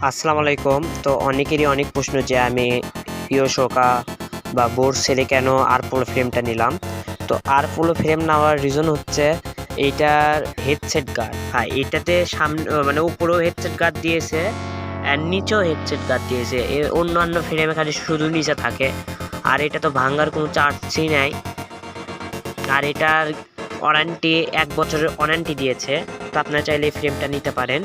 আসসালামু আলাইকুম। তো অনেকেরই অনেক প্রশ্ন যে আমি পিওশোকা বা বোর ছেড়ে কেন আরপোলো ফ্রেমটা নিলাম। তো আরপোলো ফ্রেম নেওয়ার রিজন হচ্ছে এইটার হেডসেট গার্ড। হ্যাঁ, এইটাতে সামনে মানে উপরেও হেডসেট গার্ড দিয়েছে আর নিচেও হেডসেট গার্ড দিয়েছে। এর অন্যান্য ফ্রেমে খালি শুধু নিচে থাকে, আর এটা তো ভাঙার কোনো চান্সই নাই। আর এটার ওয়ারেন্টি 1 বছরের ওয়ারেন্টি দিয়েছে। তো আপনারা চাইলে এই ফ্রেমটা নিতে পারেন।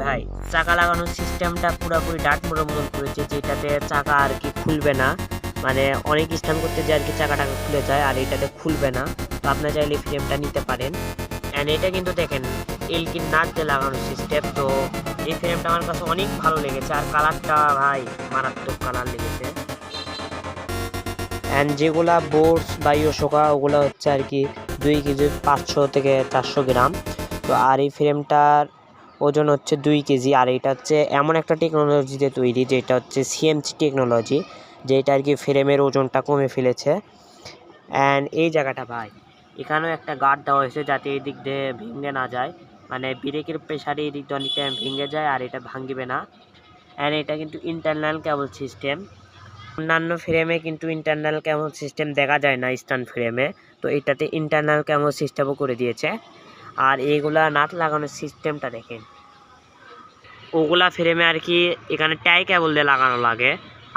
ভাই, চাকা লাগানোর সিস্টেমটা পুরোপুরি ডাট মোড়ের মতন করেছে, যেটাতে চাকা আর কি খুলবে না। মানে অনেক স্থান করতে যে আর কি চাকা টাকা খুলে যায়, আর এটাতে খুলবে না। তো আপনার চাইলে ফ্রেমটা নিতে পারেন। অ্যান্ড এটা কিন্তু দেখেন এলকির নাট দিয়ে লাগানোর সিস্টেম। তো এই ফ্রেমটা আমার কাছে অনেক ভালো লেগেছে, আর কালারটা ভাই মারাত্মক কালার লেগেছে। অ্যান্ড যেগুলা বোর্ডস বা ইয়োশোকা ওগুলো হচ্ছে আর কি 2 কেজি 500 থেকে 400 গ্রাম। তো আর এই ফ্রেমটার ওজন হচ্ছে 2 কেজি। আর এটা হচ্ছে এমন একটা টেকনোলজিতে তৈরি যেটা হচ্ছে সিএমসি টেকনোলজি, যেটা আর কি ফ্রেমের ওজনটা কমে ফেলেছে। অ্যান্ড এই জায়গাটা ভাই, এখানেও একটা গার্ড দেওয়া হয়েছে যাতে এই দিক দিয়ে ভেঙে না যায়। মানে ব্রেকের প্রেশারে এই দিক দিয়ে অনেক টাইম ভেঙে যায়, আর এটা ভাঙবে না। অ্যান্ড এটা কিন্তু ইন্টারনাল কেবল সিস্টেম। অন্যান্য ফ্রেমে কিন্তু ইন্টারনাল ক্যামো সিস্টেম দেখা যায় না স্ট্যান্ড ফ্রেমে। তো এটাতে ইন্টারনাল ক্যামো সিস্টেমও করে দিয়েছে। আর এইগুলা নাট লাগানোর সিস্টেমটা দেখেন, ওগুলা ফ্রেমে আর কি এখানে টাই কেবল দিয়ে লাগানো লাগে,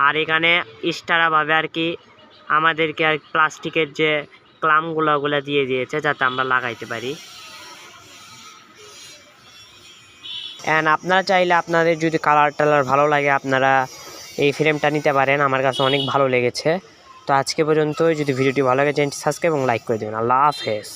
আর এখানে এক্সট্রাভাবে আর কি আমাদেরকে আর প্লাস্টিকের যে ক্লামগুলো ওগুলো দিয়ে দিয়েছে যাতে আমরা লাগাইতে পারি। অ্যান্ড আপনারা চাইলে আপনাদের যদি কালার টালার ভালো লাগে আপনারা এই ফ্রেমটা নিতে পারেন। আমার কাছে অনেক ভালো লেগেছে। তো আজকে পর্যন্ত, যদি ভিডিওটি ভালো লাগে চ্যানেলটি সাবস্ক্রাইব এবং লাইক করে দেবেন। আল্লাহ হাফেজ।